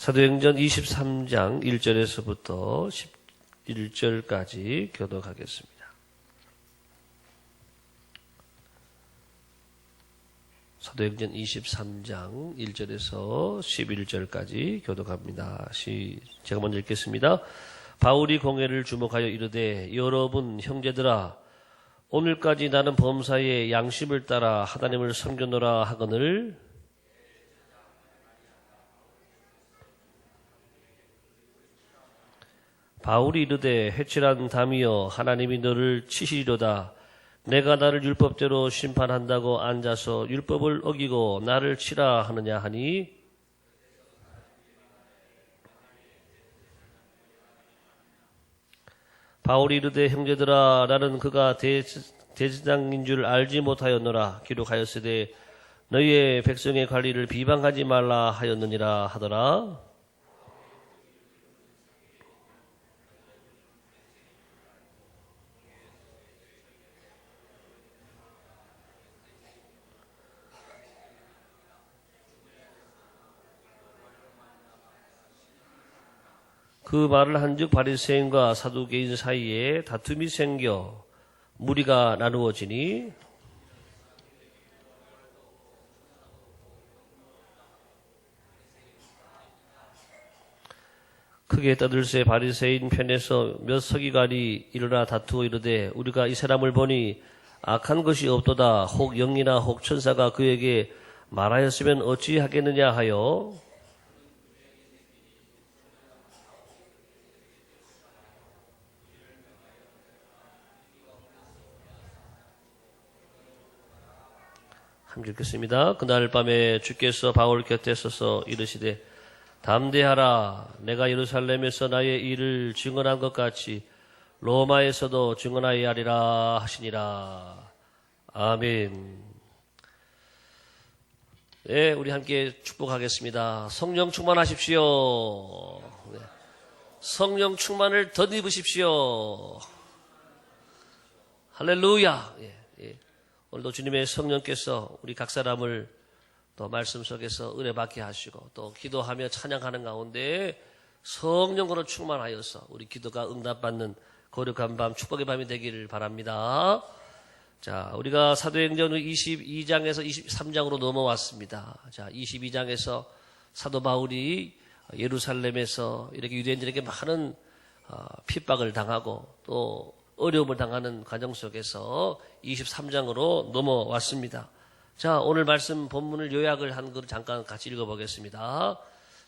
사도행전 23장 1절에서부터 11절까지 교독하겠습니다. 사도행전 23장 1절에서 11절까지 교독합니다. 제가 먼저 읽겠습니다. 바울이 공회를 주목하여 이르되, 여러분 형제들아, 오늘까지 나는 범사의 양심을 따라 하나님을 섬겼노라 하거늘 바울이 이르되, 회칠한 담이여, 하나님이 너를 치시리로다. 내가 나를 율법대로 심판한다고 앉아서 율법을 어기고 나를 치라 하느냐 하니, 바울이 이르되, 형제들아, 나는 그가 대제사장인 줄 알지 못하였노라. 기록하였으되 너희의 백성의 관리를 비방하지 말라 하였느니라 하더라. 그 말을 한즉 바리새인과 사두개인 사이에 다툼이 생겨 무리가 나누어지니, 크게 떠들새 바리새인 편에서 몇 서기관이 일어나 다투어 이르되, 우리가 이 사람을 보니 악한 것이 없도다. 혹 영이나 혹 천사가 그에게 말하였으면 어찌하겠느냐 하여 함께 읽겠습니다. 그날 밤에 주께서 바울 곁에 서서 이르시되, 담대하라. 내가 예루살렘에서 나의 일을 증언한 것 같이 로마에서도 증언하여 하리라 하시니라. 아멘. 네, 우리 함께 축복하겠습니다. 성령 충만하십시오. 네. 성령 충만을 덧입으십시오. 할렐루야. 예, 예. 오늘도 주님의 성령께서 우리 각 사람을 또 말씀 속에서 은혜 받게 하시고 또 기도하며 찬양하는 가운데 성령으로 충만하여서 우리 기도가 응답받는 거룩한 밤, 축복의 밤이 되기를 바랍니다. 자, 우리가 사도행전 22장에서 23장으로 넘어왔습니다. 자, 22장에서 사도 바울이 예루살렘에서 이렇게 유대인들에게 많은 핍박을 당하고 또 어려움을 당하는 과정 속에서 23장으로 넘어왔습니다. 자, 오늘 말씀 본문을 요약을 한 걸 잠깐 같이 읽어보겠습니다.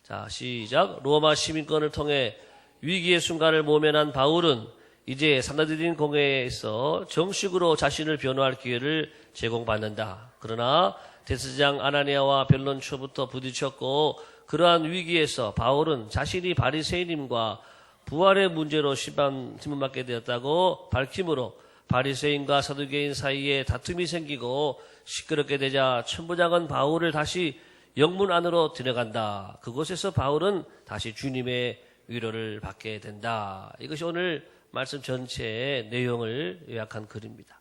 자, 시작. 로마 시민권을 통해 위기의 순간을 모면한 바울은 이제 산헤드린 공회에서 정식으로 자신을 변호할 기회를 제공받는다. 그러나 대제사장 아나니아와 변론 초부터 부딪혔고, 그러한 위기에서 바울은 자신이 바리새인임과 부활의 문제로 심판받게 되었다고 밝힘으로 바리새인과 사두개인 사이에 다툼이 생기고 시끄럽게 되자 천부장은 바울을 다시 영문 안으로 들어간다. 그곳에서 바울은 다시 주님의 위로를 받게 된다. 이것이 오늘 말씀 전체의 내용을 요약한 글입니다.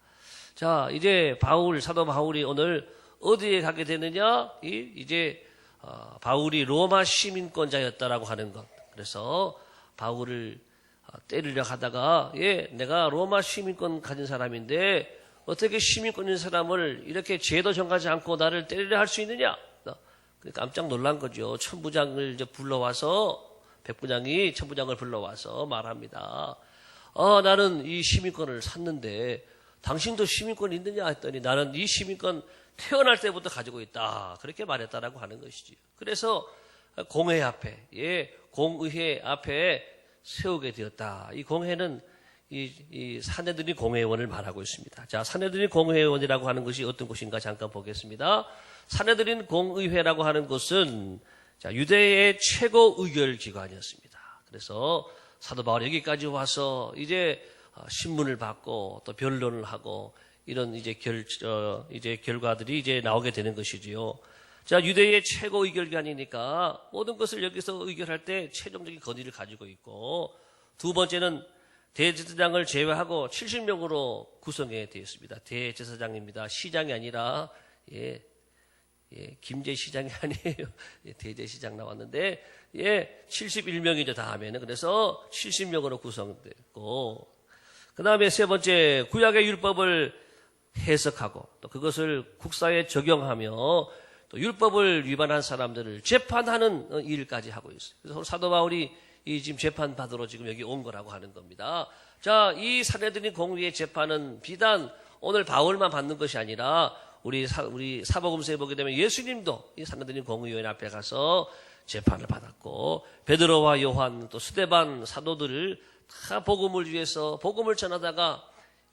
자, 이제 사도 바울이 오늘 어디에 가게 되느냐? 이제 바울이 로마 시민권자였다라고 하는 것. 그래서 바울을 때리려 하다가, 내가 로마 시민권 가진 사람인데 어떻게 시민권인 사람을 이렇게 죄도 정하지 않고 나를 때리려 할 수 있느냐? 깜짝 놀란 거죠. 천부장을 이제 불러와서, 백부장이 천부장을 불러와서 말합니다. 나는 이 시민권을 샀는데 당신도 시민권 있느냐 했더니, 나는 이 시민권 태어날 때부터 가지고 있다. 그렇게 말했다라고 하는 것이지요. 그래서 공회 앞에, 공의회 앞에 세우게 되었다. 이 공회는 이 산헤드린 공회의원을 말하고 있습니다. 자, 산헤드린 공회의원이라고 하는 것이 어떤 곳인가 잠깐 보겠습니다. 산헤드린 공의회라고 하는 것은 유대의 최고 의결 기관이었습니다. 그래서 사도 바울이 여기까지 와서 이제 신문을 받고 또 변론을 하고 이런 이제 결과들이 이제 나오게 되는 것이지요. 자, 유대의 최고 의결기관이니까 모든 것을 여기서 의결할 때 최종적인 권위를 가지고 있고, 두 번째는 대제사장을 제외하고 70명으로 구성해 되어 있습니다. 대제사장입니다. 시장이 아니라 예, 김제시장이 아니에요. 예, 대제시장 나왔는데, 예, 71명이죠, 다 하면은. 그래서 70명으로 구성됐고, 그 다음에 세 번째, 구약의 율법을 해석하고, 또 그것을 국사에 적용하며, 또 율법을 위반한 사람들을 재판하는 일까지 하고 있어요. 그래서 사도 바울이 이 지금 재판 받으러 지금 여기 온 거라고 하는 겁니다. 자, 이 사내들인 공의의 재판은 비단 오늘 바울만 받는 것이 아니라 우리 사복음서에 보게 되면 예수님도 이 사내들인 공의원 앞에 가서 재판을 받았고, 베드로와 요한 또 스데반 사도들을 다 복음을 위해서 복음을 전하다가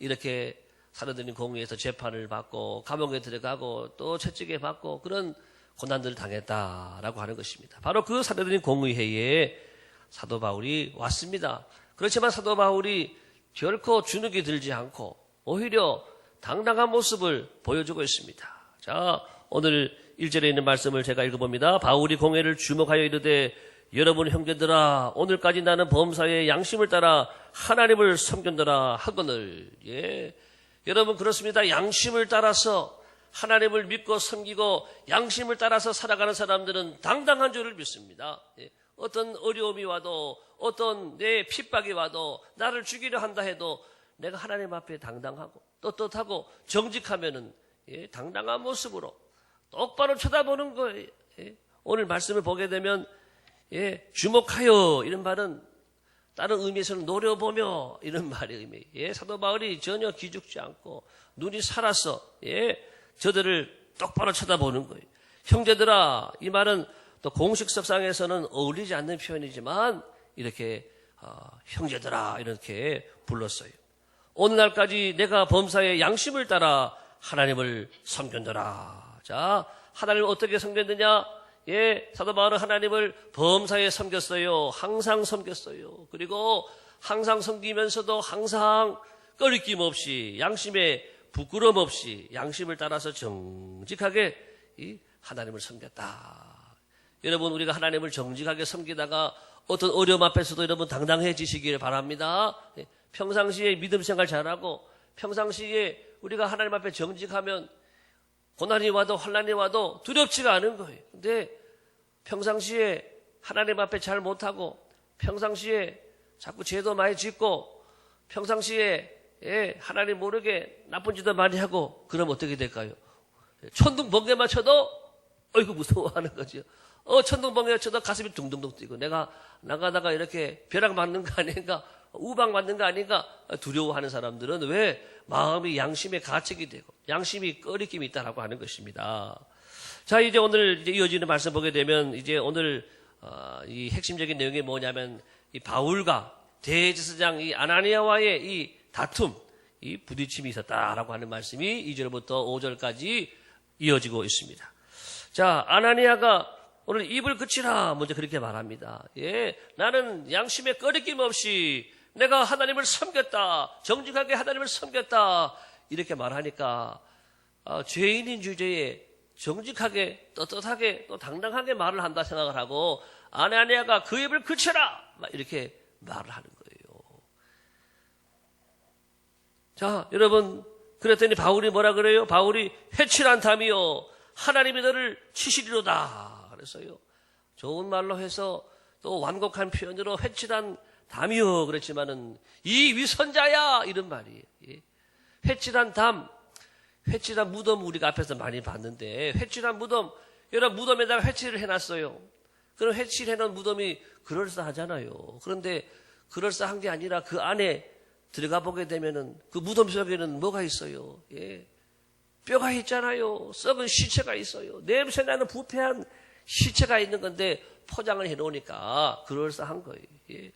이렇게 사내들인 공의에서 재판을 받고 감옥에 들어가고 또 채찍에 받고 그런 고난들을 당했다라고 하는 것입니다. 바로 그 사내들인 공의회에 사도 바울이 왔습니다. 그렇지만 사도 바울이 결코 주눅이 들지 않고 오히려 당당한 모습을 보여주고 있습니다. 자, 오늘 1절에 있는 말씀을 제가 읽어봅니다. 바울이 공회를 주목하여 이르되 여러분 형제들아 오늘까지 나는 범사의 양심을 따라 하나님을 섬겼노라 하거늘. 예, 여러분 그렇습니다. 양심을 따라서 하나님을 믿고 섬기고 양심을 따라서 살아가는 사람들은 당당한 줄을 믿습니다. 예, 어떤 어려움이 와도 어떤 내 핍박이 와도 나를 죽이려 한다 해도 내가 하나님 앞에 당당하고 떳떳하고 정직하면은 예, 당당한 모습으로 똑바로 쳐다보는 거예요. 예, 오늘 말씀을 보게 되면 예, 주목하여 이런 말은 다른 의미에서는 노려보며 이런 말의 의미. 예, 사도 바울이 전혀 기죽지 않고 눈이 살아서 예, 저들을 똑바로 쳐다보는 거예요. 형제들아, 이 말은 또 공식석상에서는 어울리지 않는 표현이지만 이렇게 형제들아 이렇게 불렀어요. 오늘날까지 내가 범사의 양심을 따라 하나님을 섬겼노라. 자, 하나님을 어떻게 섬겼느냐? 예, 사도 바울은 하나님을 범사에 섬겼어요. 항상 섬겼어요. 그리고 항상 섬기면서도 항상 꺼리낌 없이 양심에 부끄럼 없이 양심을 따라서 정직하게 이 하나님을 섬겼다. 여러분, 우리가 하나님을 정직하게 섬기다가 어떤 어려움 앞에서도 여러분 당당해지시기를 바랍니다. 평상시에 믿음 생활 잘하고 평상시에 우리가 하나님 앞에 정직하면 고난이 와도 환난이 와도 두렵지가 않은 거예요. 근데 평상시에 하나님 앞에 잘 못하고 평상시에 자꾸 죄도 많이 짓고 평상시에 하나님 모르게 나쁜 짓도 많이 하고 그러면 어떻게 될까요? 천둥 번개만 쳐도 어이구 무서워하는 거죠. 천둥번개 쳐도 가슴이 둥둥둥 뛰고 내가 나가다가 이렇게 벼락 맞는 거 아닌가 우박 맞는 거 아닌가 두려워하는 사람들은 왜 마음이 양심에 가책이 되고 양심이 꺼리낌이 있다라고 하는 것입니다. 자, 이제 오늘 이어지는 말씀 보게 되면 이제 오늘 이 핵심적인 내용이 뭐냐면 이 바울과 대제사장 이 아나니아와의 이 다툼, 이 부딪힘이 있었다라고 하는 말씀이 2절부터 5절까지 이어지고 있습니다. 자, 아나니아가 오늘 입을 그치라 먼저 그렇게 말합니다. 예, 나는 양심에 꺼리낌 없이 내가 하나님을 섬겼다. 정직하게 하나님을 섬겼다. 이렇게 말하니까 죄인인 주제에 정직하게 떳떳하게 또 당당하게 말을 한다 생각을 하고 아나니아가 그 입을 그쳐라 이렇게 말을 하는 거예요. 자, 여러분 그랬더니 바울이 뭐라 그래요? 바울이 회칠한 담이요 하나님이 너를 치시리로다 그랬어요. 좋은 말로 해서 또 완곡한 표현으로 회칠한 담이요 그랬지만은 이 위선자야 이런 말이에요. 회칠한 담, 회칠한 무덤 우리가 앞에서 많이 봤는데 회칠한 무덤, 여러분 무덤에다가 회칠을 해놨어요. 그럼 회칠해놓은 무덤이 그럴싸하잖아요. 그런데 그럴싸한 게 아니라 그 안에 들어가 보게 되면은 그 무덤 속에는 뭐가 있어요? 예, 뼈가 있잖아요. 썩은 시체가 있어요. 냄새나는 부패한 시체가 있는 건데 포장을 해놓으니까 그럴싸한 거예요. 예.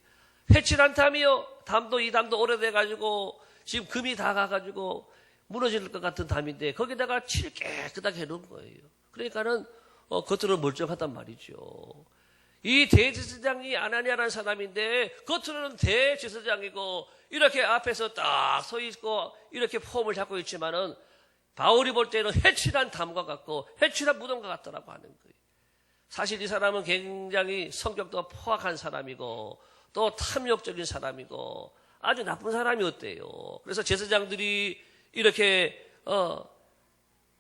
회칠한 담이요. 담도 이 담도 오래돼가지고 지금 금이 다 가가지고 무너질 것 같은 담인데 거기다가 칠 깨끗하게 해놓은 거예요. 그러니까는 겉으로 멀쩡하단 말이죠. 이 대제사장이 아나니아라는 사람인데 겉으로는 대제사장이고 이렇게 앞에서 딱 서 있고 이렇게 폼을 잡고 있지만은 바울이 볼 때는 회칠한 담과 같고 회칠한 무덤과 같더라고 하는 거예요. 사실 이 사람은 굉장히 성격도 포악한 사람이고 또 탐욕적인 사람이고 아주 나쁜 사람이었대요. 그래서 제사장들이 이렇게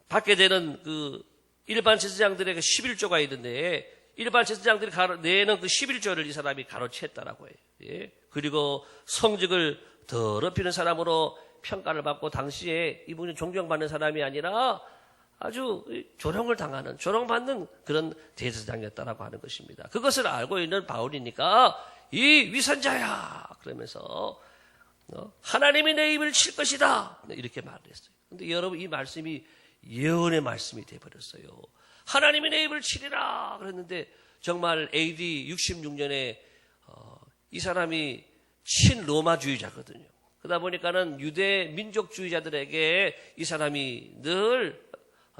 받게 되는 그 일반 제사장들에게 11조가 있는데 일반 제사장들이 내는 그 11조를 이 사람이 가로챘다라고 해요. 예. 그리고 성직을 더럽히는 사람으로 평가를 받고 당시에 이분이 존경받는 사람이 아니라 아주 조롱을 당하는, 조롱받는 그런 대제사장이었다라고 하는 것입니다. 그것을 알고 있는 바울이니까 이 위선자야 그러면서 하나님이 내 입을 칠 것이다 이렇게 말을 했어요. 그런데 여러분 이 말씀이 예언의 말씀이 되어버렸어요. 하나님이 내 입을 치리라 그랬는데 정말 AD 66년에 이 사람이 친로마주의자거든요. 그러다 보니까는 유대 민족주의자들에게 이 사람이 늘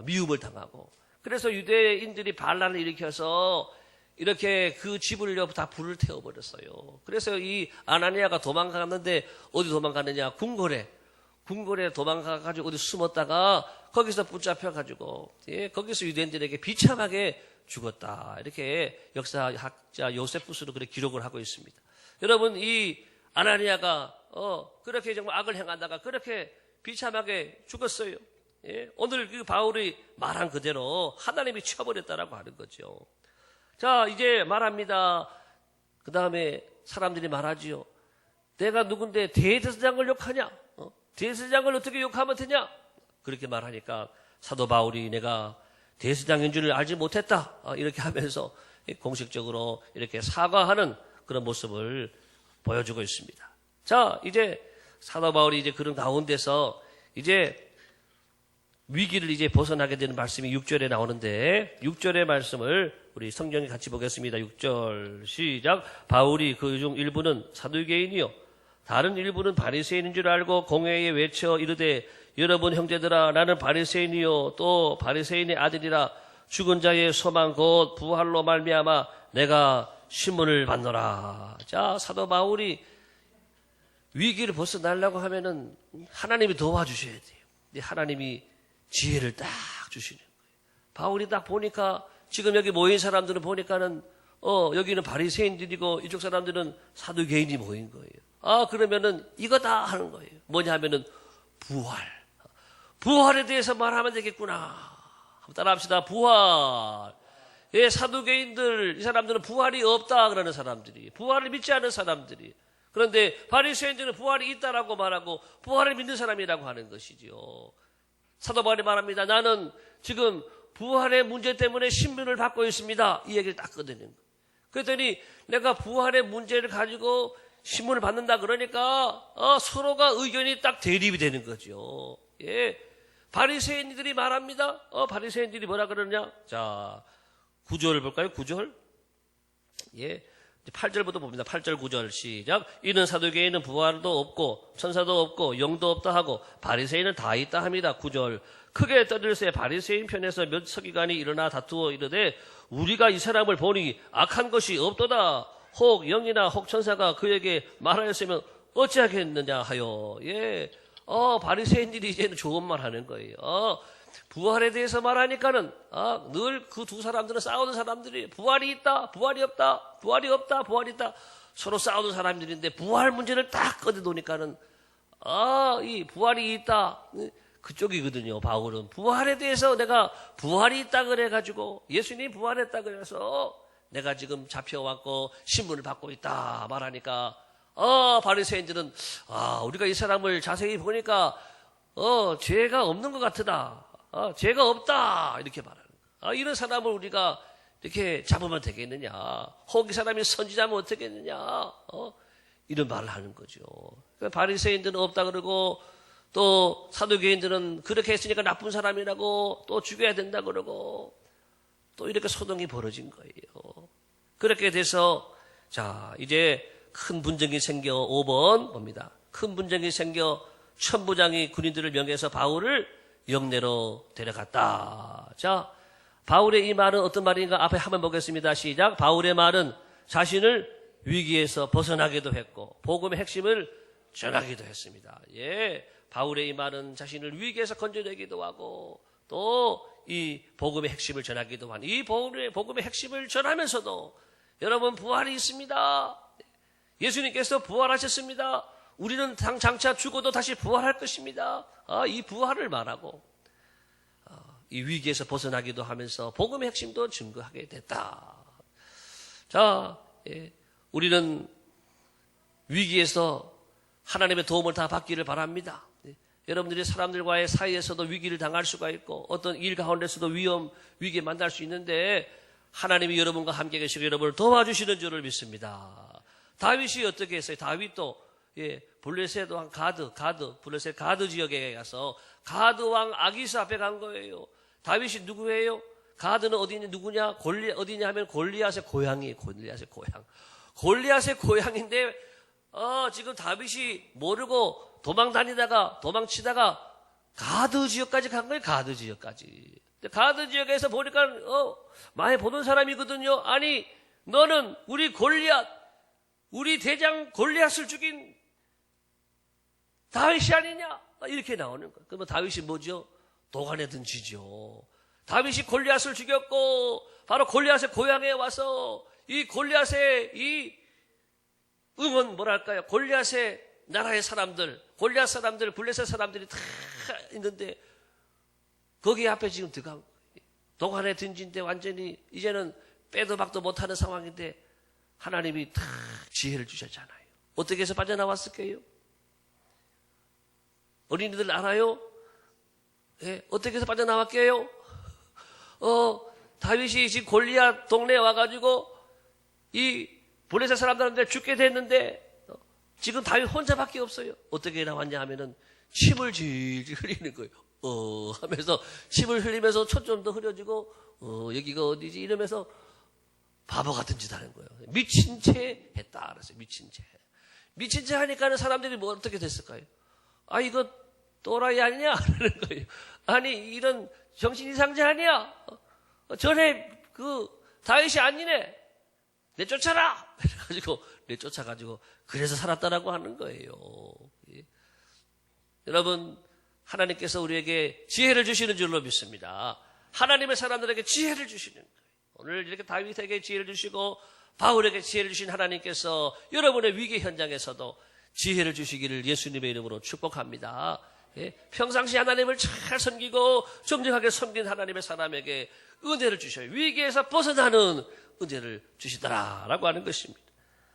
미움을 당하고 그래서 유대인들이 반란을 일으켜서 이렇게 그 집을요 다 불을 태워버렸어요. 그래서 이 아나니아가 도망갔는데 어디 도망갔느냐? 궁궐에 도망가가지고 어디 숨었다가 거기서 붙잡혀가지고 거기서 유대인들에게 비참하게 죽었다. 이렇게 역사학자 요세푸스도 그렇게 기록을 하고 있습니다. 여러분 이 아나니아가 그렇게 정말 악을 행하다가 그렇게 비참하게 죽었어요. 예? 오늘 그 바울이 말한 그대로 하나님이 쳐버렸다라고 하는 거죠. 자, 이제 말합니다. 그 다음에 사람들이 말하지요. 내가 누군데 대제사장을 욕하냐? 대제사장을 어떻게 욕하면 되냐? 그렇게 말하니까 사도 바울이 내가 대제사장인 줄 알지 못했다. 이렇게 하면서 공식적으로 이렇게 사과하는 그런 모습을 보여주고 있습니다. 자, 이제 사도 바울이 이제 그런 가운데서 이제 위기를 이제 벗어나게 되는 말씀이 6절에 나오는데 6절의 말씀을 우리 성경에 같이 보겠습니다. 6절 시작. 바울이 그 중 일부는 사두개인이요 다른 일부는 바리새인인 줄 알고 공회에 외쳐 이르되 여러분 형제들아 나는 바리새인이요 또 바리새인의 아들이라 죽은 자의 소망 곧 부활로 말미암아 내가 신문을 받노라. 자, 사도 바울이 위기를 벗어나려고 하면은 하나님이 도와주셔야 돼요. 근데 하나님이 지혜를 딱 주시는 거예요. 바울이 딱 보니까 지금 여기 모인 사람들은 보니까는 여기는 바리새인들이고 이쪽 사람들은 사두개인이 모인 거예요. 그러면은 이거다 하는 거예요. 뭐냐 하면은 부활에 대해서 말하면 되겠구나. 한번 따라합시다. 부활. 예, 사두개인들 이 사람들은 부활이 없다 그러는 사람들이 부활을 믿지 않는 사람들이 그런데 바리새인들은 부활이 있다라고 말하고 부활을 믿는 사람이라고 하는 것이지요. 사도 바울이 말합니다. 나는 지금 부활의 문제 때문에 신문을 받고 있습니다. 이 얘기를 딱 꺼내는 거예요. 그랬더니 내가 부활의 문제를 가지고 신문을 받는다 그러니까 서로가 의견이 딱 대립이 되는 거죠. 예, 바리새인들이 말합니다. 바리새인들이 뭐라 그러냐? 자, 9절 볼까요? 9절. 예. 8절부터 봅니다. 8절 9절 시작. 이는 사두개인은 부활도 없고 천사도 없고 영도 없다 하고 바리새인은 다 있다 합니다. 9절. 크게 떠들세 바리새인 편에서 몇 서기관이 일어나 다투어 이르되 우리가 이 사람을 보니 악한 것이 없도다. 혹 영이나 혹 천사가 그에게 말하였으면 어찌하겠느냐 하여. 예. 바리새인들이 이제는 좋은 말 하는 거예요. 부활에 대해서 말하니까는 늘 그 두 사람들은 싸우는 사람들이 부활이 있다, 부활이 없다, 부활이 없다, 부활이 있다 서로 싸우는 사람들인데 부활 문제를 딱 꺼내놓으니까는 이 부활이 있다 그쪽이거든요. 바울은 바울에 대해서 내가 부활이 있다 그래가지고 예수님 부활했다 그래서 내가 지금 잡혀왔고 신문을 받고 있다 말하니까 바리새인들은 우리가 이 사람을 자세히 보니까 죄가 없는 것 같으다. 죄가 없다 이렇게 말하는 거야. 이런 사람을 우리가 이렇게 잡으면 되겠느냐? 혹 이 사람이 선지자면 어떻겠느냐? 이런 말을 하는 거죠. 그러니까 바리새인들은 없다 그러고 또 사두개인들은 그렇게 했으니까 나쁜 사람이라고 또 죽여야 된다 그러고 또 이렇게 소동이 벌어진 거예요. 그렇게 돼서 자 이제 큰 분쟁이 생겨 5번 봅니다. 큰 분쟁이 생겨 천부장이 군인들을 명해서 바울을 영내로 데려갔다. 자, 바울의 이 말은 어떤 말인가 앞에 한번 보겠습니다. 시작. 바울의 말은 자신을 위기에서 벗어나기도 했고 복음의 핵심을 전하기도 했습니다. 예, 바울의 이 말은 자신을 위기에서 건져내기도 하고 또 이 복음의 핵심을 전하기도 한 이 복음의 핵심을 전하면서도 여러분 부활이 있습니다. 예수님께서 부활하셨습니다. 우리는 장차 죽어도 다시 부활할 것입니다. 이 부활을 말하고 이 위기에서 벗어나기도 하면서 복음의 핵심도 증거하게 됐다. 자, 우리는 위기에서 하나님의 도움을 다 받기를 바랍니다. 여러분들이 사람들과의 사이에서도 위기를 당할 수가 있고 어떤 일 가운데서도 위기에 만날 수 있는데 하나님이 여러분과 함께 계시고 여러분을 도와주시는 줄을 믿습니다. 다윗이 어떻게 했어요? 다윗도 블레셋 왕 블레셋 가드 지역에 가서 가드 왕 아기스 앞에 간 거예요. 다윗이 누구예요? 가드는 누구냐? 어디냐 하면 골리앗의 고향이에요. 골리앗의 고향인데 지금 다윗이 모르고 도망치다가 가드 지역까지 간 거예요. 가드 지역까지. 가드 지역에서 보니까 많이 보던 사람이거든요. 아니 너는 우리 대장 골리앗을 죽인 다윗이 아니냐? 이렇게 나오는 거예요. 그러면 다윗이 뭐죠? 도간에 던지죠. 다윗이 골리앗을 죽였고 바로 골리앗의 고향에 와서 이 골리앗의 이 뭐랄까요? 골리앗의 나라의 사람들, 골리앗 사람들, 블레셋 사람들이 다 있는데 거기 앞에 지금 들어간 거예요. 도간에 던진데 완전히 이제는 빼도 박도 못하는 상황인데 하나님이 다 지혜를 주셨잖아요. 어떻게 해서 빠져나왔을까요? 어린이들 알아요? 어떻게 해서 빠져나왔게요? 다윗이 지금 골리앗 동네에 와가지고 이 블레셋 사람들한테 죽게 됐는데 지금 다윗 혼자밖에 없어요. 어떻게 나왔냐 하면은 침을 질질 흘리는 거예요. 하면서 침을 흘리면서 초점도 흐려지고 여기가 어디지 이러면서 바보 같은 짓 하는 거예요. 미친 채 했다 그랬어요. 미친 채 하니까는 사람들이 뭐 어떻게 됐을까요? 이거 또라이 아니냐? 그러는 거예요. 아니 이런 정신 이상자 아니야? 전에 다윗이 아니네. 내쫓아라! 내쫓아가지고 그래서 살았다라고 하는 거예요. 여러분 하나님께서 우리에게 지혜를 주시는 줄로 믿습니다. 하나님의 사람들에게 지혜를 주시는 거예요. 오늘 이렇게 다윗에게 지혜를 주시고 바울에게 지혜를 주신 하나님께서 여러분의 위기 현장에서도 지혜를 주시기를 예수님의 이름으로 축복합니다. 평상시 하나님을 잘 섬기고 정직하게 섬긴 하나님의 사람에게 은혜를 주셔요. 위기에서 벗어나는 은혜를 주시더라라고 하는 것입니다.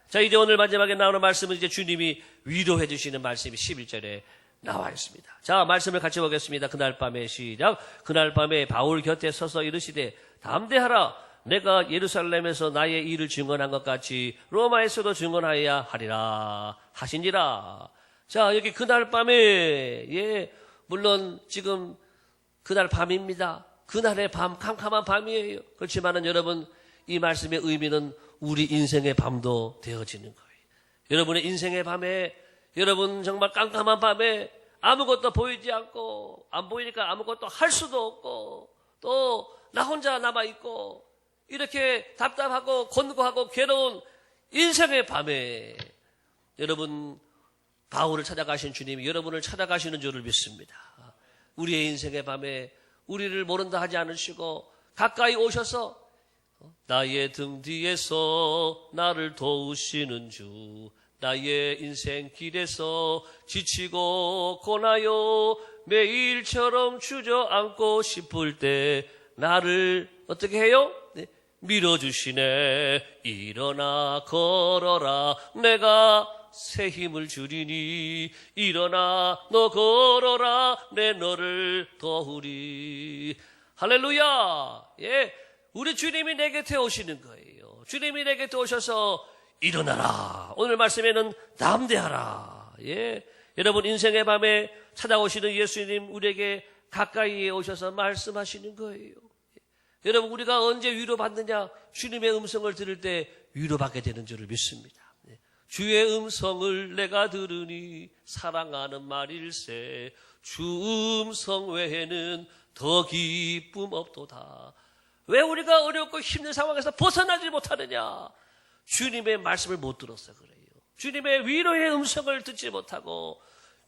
자, 이제 오늘 마지막에 나오는 말씀은 이제 주님이 위로해 주시는 말씀이 11절에 나와 있습니다. 자, 말씀을 같이 보겠습니다. 그날 밤에 시작. 그날 밤에 바울 곁에 서서 이르시되 담대하라. 내가 예루살렘에서 나의 일을 증언한 것 같이 로마에서도 증언하여야 하리라 하시니라. 자, 여기 그날 밤에 물론 지금 그날 밤입니다. 그날의 밤, 캄캄한 밤이에요. 그렇지만은 여러분 이 말씀의 의미는 우리 인생의 밤도 되어지는 거예요. 여러분의 인생의 밤에 여러분 정말 깜깜한 밤에 아무것도 보이지 않고 안 보이니까 아무것도 할 수도 없고 또 나 혼자 남아있고 이렇게 답답하고 곤고하고 괴로운 인생의 밤에 여러분 바울을 찾아가신 주님이 여러분을 찾아가시는 줄을 믿습니다. 우리의 인생의 밤에 우리를 모른다 하지 않으시고 가까이 오셔서 나의 등 뒤에서 나를 도우시는 주 나의 인생 길에서 지치고 고나요 매일처럼 주저앉고 싶을 때 나를 어떻게 해요? 밀어주시네. 일어나 걸어라 내가 새 힘을 주리니 일어나 너 걸어라 내 너를 도우리. 할렐루야. 우리 주님이 내 곁에 오시는 거예요. 주님이 내 곁에 오셔서 일어나라. 오늘 말씀에는 담대하라. 여러분 인생의 밤에 찾아오시는 예수님 우리에게 가까이에 오셔서 말씀하시는 거예요. 여러분 우리가 언제 위로받느냐? 주님의 음성을 들을 때 위로받게 되는 줄을 믿습니다. 주의 음성을 내가 들으니 사랑하는 말일세 주 음성 외에는 더 기쁨 없도다. 왜 우리가 어렵고 힘든 상황에서 벗어나지 못하느냐? 주님의 말씀을 못 들어서 그래요. 주님의 위로의 음성을 듣지 못하고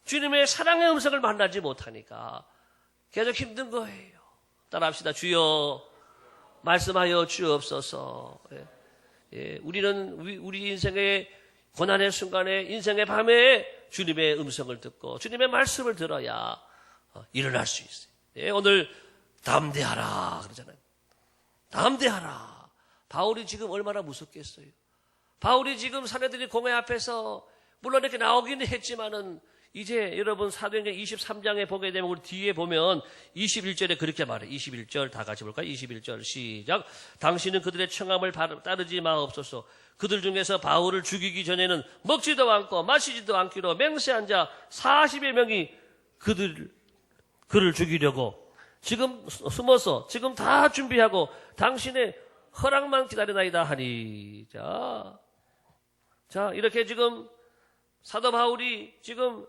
주님의 사랑의 음성을 만나지 못하니까 계속 힘든 거예요. 따라합시다. 주여 말씀하여 주옵소서. 우리는 우리 인생의 고난의 순간에 인생의 밤에 주님의 음성을 듣고 주님의 말씀을 들어야 일어날 수 있어요. 오늘 담대하라 그러잖아요. 담대하라. 바울이 지금 얼마나 무섭겠어요. 바울이 지금 사내들이 공회 앞에서 물론 이렇게 나오기는 했지만은 이제 여러분 사도행전 23장에 보게 되면 우리 뒤에 보면 21절에 그렇게 말해요. 21절 다 같이 볼까요? 21절 시작. 당신은 그들의 청함을 따르지 마옵소서. 그들 중에서 바울을 죽이기 전에는 먹지도 않고 마시지도 않기로 맹세한 자 40여 명이 그를 죽이려고 지금 숨어서 지금 다 준비하고 당신의 허락만 기다리나이다 하니. 자, 이렇게 지금 사도 바울이 지금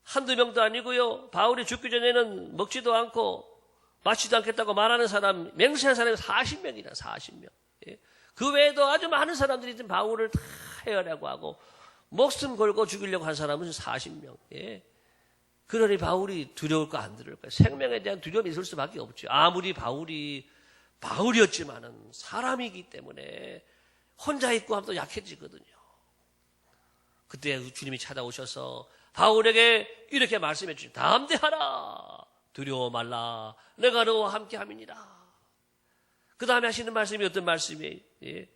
한두 명도 아니고요. 바울이 죽기 전에는 먹지도 않고 마시지도 않겠다고 말하는 사람, 맹세한 사람이 40명이라 40명. 예. 그 외에도 아주 많은 사람들이 지금 바울을 다 해하려고 하고 목숨 걸고 죽이려고 한 사람은 40명. 예. 그러니 바울이 두려울까 안 두려울까? 생명에 대한 두려움이 있을 수밖에 없죠. 아무리 바울이었지만은 사람이기 때문에 혼자 있고 하면 또 약해지거든요. 그때 주님이 찾아오셔서 바울에게 이렇게 말씀해 주신 담대하라 두려워 말라 내가 너와 함께 함이니라. 그 다음에 하시는 말씀이 어떤 말씀이에요? 예.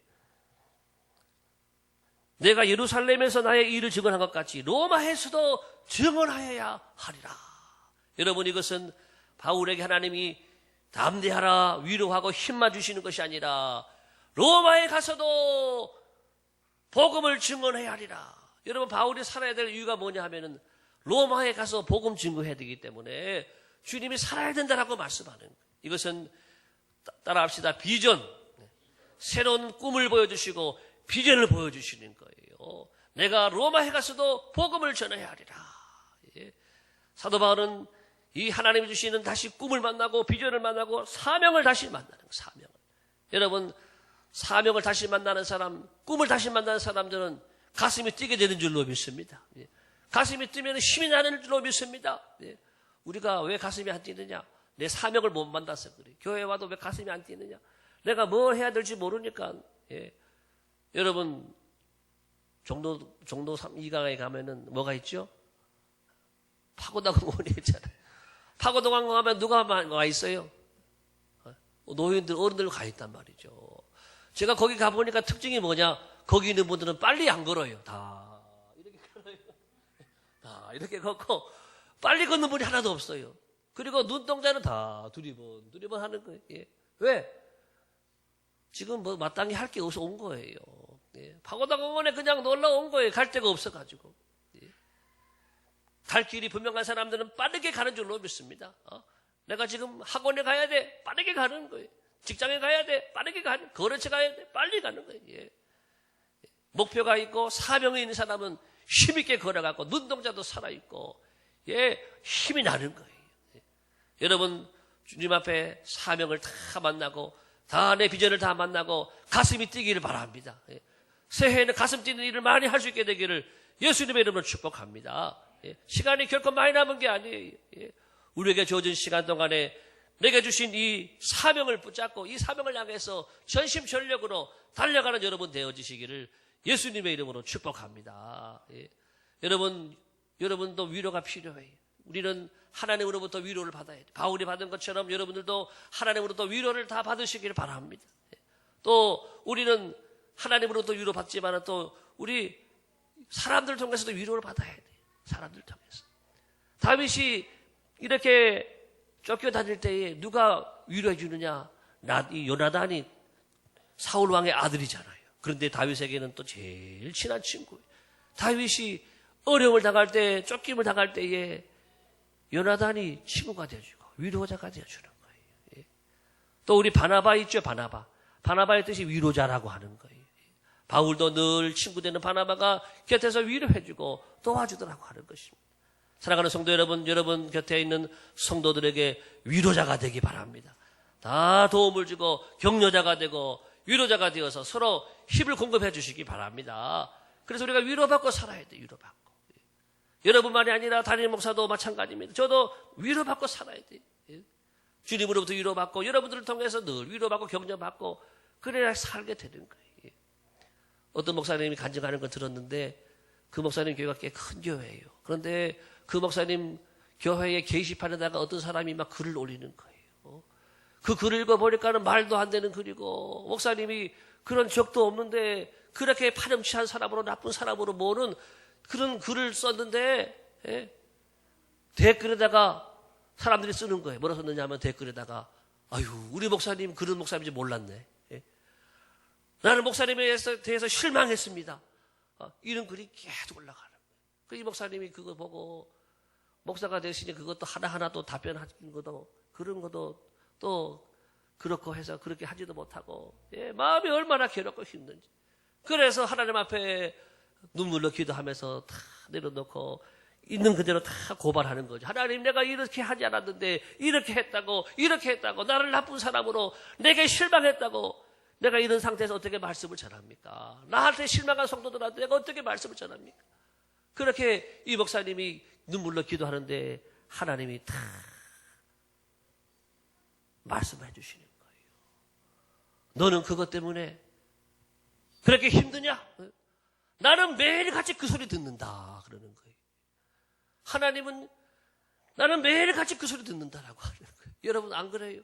내가 예루살렘에서 나의 일을 증언한 것 같이 로마에서도 증언하여야 하리라. 여러분 이것은 바울에게 하나님이 담대하라 위로하고 힘만 주시는 것이 아니라 로마에 가서도 복음을 증언해야 하리라. 여러분 바울이 살아야 될 이유가 뭐냐 하면은 로마에 가서 복음 증거해야 되기 때문에 주님이 살아야 된다라고 말씀하는 거예요. 이것은 따라합시다. 비전, 새로운 꿈을 보여주시고 비전을 보여주시는 거예요. 내가 로마에 가서도 복음을 전해야 하리라. 예. 사도 바울은 이 하나님이 주시는 다시 꿈을 만나고 비전을 만나고 사명을 다시 만나는 거예요. 사명을. 여러분 사명을 다시 만나는 사람, 꿈을 다시 만나는 사람들은 가슴이 뛰게 되는 줄로 믿습니다. 예. 가슴이 뛰면 힘이 나는 줄로 믿습니다. 예. 우리가 왜 가슴이 안 뛰느냐? 내 사명을 못 만나서 그래. 교회 와도 왜 가슴이 안 뛰느냐? 내가 뭘 해야 될지 모르니까. 예. 여러분 종로 2강에 가면은 뭐가 있죠? 파고다공원이 있잖아요. 파고다공원 가면 누가 와 있어요? 노인들, 어른들 가 있단 말이죠. 제가 거기 가보니까 특징이 뭐냐? 거기 있는 분들은 빨리 안 걸어요. 다 이렇게 걸어요. 다 이렇게 걷고 빨리 걷는 분이 하나도 없어요. 그리고 눈동자는 다 두리번 하는 거예요. 예. 왜? 지금 뭐 마땅히 할 게 없어 온 거예요. 예. 파고다공원에 그냥 놀러 온 거예요. 갈 데가 없어가지고. 예. 갈 길이 분명한 사람들은 빠르게 가는 줄로 믿습니다. 내가 지금 학원에 가야 돼. 빠르게 가는 거예요. 직장에 가야 돼. 빠르게 가는 거예요. 거래처 가야 돼. 빨리 가는 거예요. 예. 목표가 있고 사명이 있는 사람은 힘있게 걸어가고 눈동자도 살아있고 예, 힘이 나는 거예요. 예. 여러분 주님 앞에 사명을 다 만나고 다 내 비전을 다 만나고 가슴이 뛰기를 바랍니다. 예. 새해에는 가슴 뛰는 일을 많이 할 수 있게 되기를 예수님의 이름으로 축복합니다. 예. 시간이 결코 많이 남은 게 아니에요. 예. 우리에게 주어진 시간 동안에 내게 주신 이 사명을 붙잡고 이 사명을 향해서 전심전력으로 달려가는 여러분 되어지시기를 예수님의 이름으로 축복합니다. 예. 여러분도 위로가 필요해요. 우리는 하나님으로부터 위로를 받아야 돼요. 바울이 받은 것처럼 여러분들도 하나님으로부터 위로를 다 받으시기를 바랍니다. 예. 또 우리는 하나님으로부터 위로 받지만 또 우리 사람들 통해서도 위로를 받아야 돼요. 사람들 통해서. 다윗이 이렇게 쫓겨다닐 때에 누가 위로해 주느냐? 이 요나단이 사울 왕의 아들이잖아요. 그런데 다윗에게는 또 제일 친한 친구예요. 다윗이 어려움을 당할 때, 쫓김을 당할 때에 요나단이 친구가 되어주고 위로자가 되어주는 거예요. 예. 또 우리 바나바 있죠, 바나바. 바나바의 뜻이 위로자라고 하는 거예요. 바울도 늘 친구 되는 바나바가 곁에서 위로해주고 도와주더라고 하는 것입니다. 사랑하는 성도 여러분, 여러분 곁에 있는 성도들에게 위로자가 되기 바랍니다. 다 도움을 주고 격려자가 되고 위로자가 되어서 서로 힘을 공급해 주시기 바랍니다. 그래서 우리가 위로받고 살아야 돼요. 위로받고. 여러분만이 아니라 담임 목사도 마찬가지입니다. 저도 위로받고 살아야 돼요. 주님으로부터 위로받고 여러분들을 통해서 늘 위로받고 격려받고 그래야 살게 되는 거예요. 어떤 목사님이 간증하는 걸 들었는데 그 목사님 교회가 꽤 큰 교회예요. 그런데 그 목사님 교회의 게시판에다가 어떤 사람이 막 글을 올리는 거예요. 그 글을 읽어보니까는 말도 안 되는 글이고, 목사님이 그런 적도 없는데 그렇게 파렴치한 사람으로, 나쁜 사람으로 모는 그런 글을 썼는데, 예? 댓글에다가 사람들이 쓰는 거예요. 뭐라 썼느냐 하면 댓글에다가, 아유, 우리 목사님 그런 목사님인지 몰랐네. 예? 나는 목사님에 대해서 실망했습니다. 이런 글이 계속 올라가는 거예요. 이 목사님이 그거 보고 목사가 되시니 그것도 하나하나 또 답변하는 것도, 그런 것도 또 그렇고 해서 그렇게 하지도 못하고, 예, 마음이 얼마나 괴롭고 힘든지. 그래서 하나님 앞에 눈물로 기도하면서 다 내려놓고 있는 그대로 다 고발하는 거죠. 하나님, 내가 이렇게 하지 않았는데 이렇게 했다고, 나를 나쁜 사람으로 내게 실망했다고, 내가 이런 상태에서 어떻게 말씀을 전합니까? 나한테 실망한 성도들한테 내가 어떻게 말씀을 전합니까? 그렇게 이 목사님이 눈물로 기도하는데 하나님이 다 말씀해 주시는 거예요. 너는 그것 때문에 그렇게 힘드냐? 나는 매일같이 그 소리 듣는다 그러는 거예요. 하나님은 나는 매일같이 그 소리 듣는다라고 하는 거예요. 여러분 안 그래요?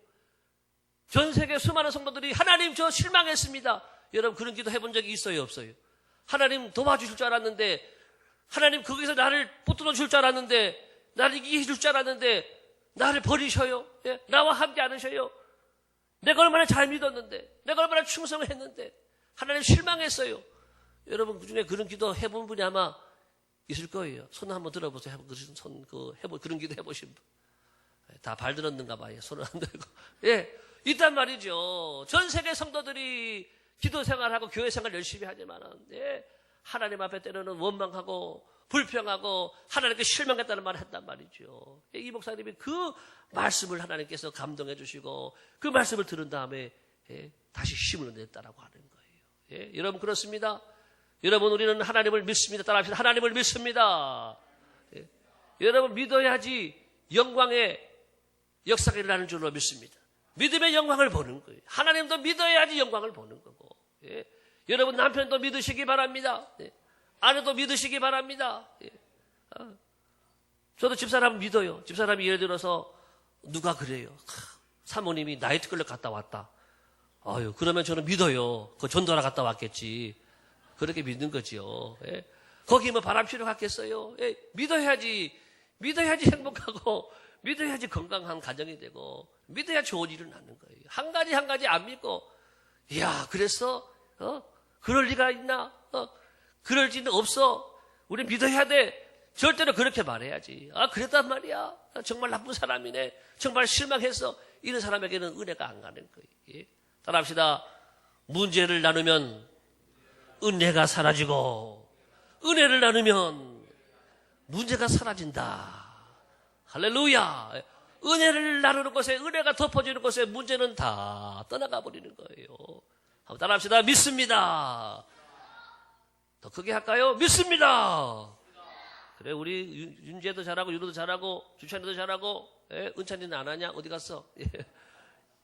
전 세계 수많은 성도들이 하나님 저 실망했습니다. 여러분 그런 기도 해본 적이 있어요, 없어요? 하나님 도와주실 줄 알았는데, 하나님 거기서 나를 붙들어 줄 줄 알았는데, 나를 이기해 줄 줄 알았는데 나를 버리셔요? 예? 나와 함께 않으셔요? 내가 얼마나 잘 믿었는데, 내가 얼마나 충성했는데 하나님 실망했어요. 여러분 그중에 그런 기도 해본 분이 아마 있을 거예요. 손 한번 들어보세요. 그런 기도 해보신 분. 다 발 들었는가 봐요. 손을 안 들고. 예, 있단 말이죠. 전 세계 성도들이 기도 생활하고 교회 생활 열심히 하지만은, 예, 하나님 앞에 때로는 원망하고 불평하고 하나님께 실망했다는 말을 했단 말이죠. 이 목사님이 그 말씀을 하나님께서 감동해 주시고 그 말씀을 들은 다음에, 예, 다시 힘을 냈다라고 하는 거예요. 예, 여러분 그렇습니다. 여러분 우리는 하나님을 믿습니다. 따라합시다. 하나님을 믿습니다. 예, 여러분 믿어야지 영광의 역사가 일어나는 줄로 믿습니다. 믿음의 영광을 보는 거예요. 하나님도 믿어야지 영광을 보는 거고, 예, 여러분 남편도 믿으시기 바랍니다. 예, 아내도 믿으시기 바랍니다. 예. 저도 집사람 믿어요. 집사람이 예를 들어서 누가 그래요. 사모님이 나이트클럽 갔다 왔다. 아유, 그러면 저는 믿어요. 그 전도하러 갔다 왔겠지. 그렇게 믿는 거지요. 예. 거기 뭐 바람 피러 갔겠어요. 예. 믿어야지 행복하고, 믿어야지 건강한 가정이 되고, 믿어야 좋은 일을 낳는 거예요. 한 가지 안 믿고, 이야, 그랬어? 그럴 리가 있나? 그럴 리는 없어. 우리 믿어야 돼. 절대로 그렇게 말해야지. 아, 그랬단 말이야. 정말 나쁜 사람이네. 정말 실망했어. 이런 사람에게는 은혜가 안 가는 거예요. 예? 따라합시다. 문제를 나누면 은혜가 사라지고, 은혜를 나누면 문제가 사라진다. 할렐루야. 은혜를 나누는 곳에, 은혜가 덮어지는 곳에 문제는 다 떠나가 버리는 거예요. 한번 따라합시다. 믿습니다. 더 크게 할까요? 믿습니다. 그래, 우리 윤재도 잘하고 윤호도 잘하고 주찬이도 잘하고, 예? 은찬이는 안 하냐? 어디 갔어? 예.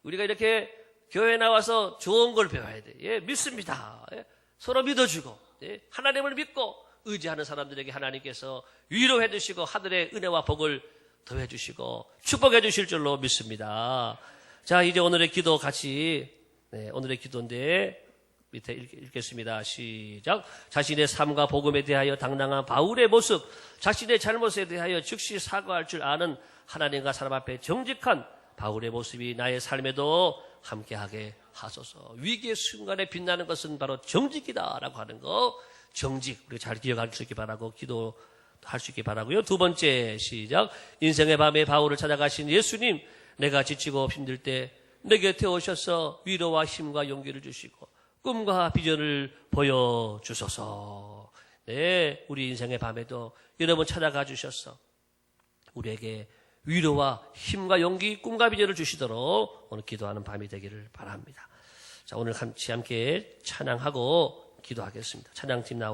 우리가 이렇게 교회에 나와서 좋은 걸 배워야 돼. 예, 믿습니다. 예? 서로 믿어주고, 예? 하나님을 믿고 의지하는 사람들에게 하나님께서 위로해 주시고 하늘의 은혜와 복을 더해 주시고 축복해 주실 줄로 믿습니다. 자, 이제 오늘의 기도 같이, 네, 오늘의 기도인데 밑에 읽겠습니다. 시작. 자신의 삶과 복음에 대하여 당당한 바울의 모습, 자신의 잘못에 대하여 즉시 사과할 줄 아는 하나님과 사람 앞에 정직한 바울의 모습이 나의 삶에도 함께하게 하소서. 위기의 순간에 빛나는 것은 바로 정직이다라고 하는 거, 정직, 우리 잘 기억할 수 있기 바라고 기도할 수 있기 바라고요. 두 번째, 시작. 인생의 밤에 바울을 찾아가신 예수님, 내가 지치고 힘들 때 내 곁에 오셔서 위로와 힘과 용기를 주시고 꿈과 비전을 보여주소서. 네, 우리 인생의 밤에도 여러분 찾아가 주셔서 우리에게 위로와 힘과 용기, 꿈과 비전을 주시도록 오늘 기도하는 밤이 되기를 바랍니다. 자, 오늘 같이 함께 찬양하고 기도하겠습니다. 찬양팀 나오고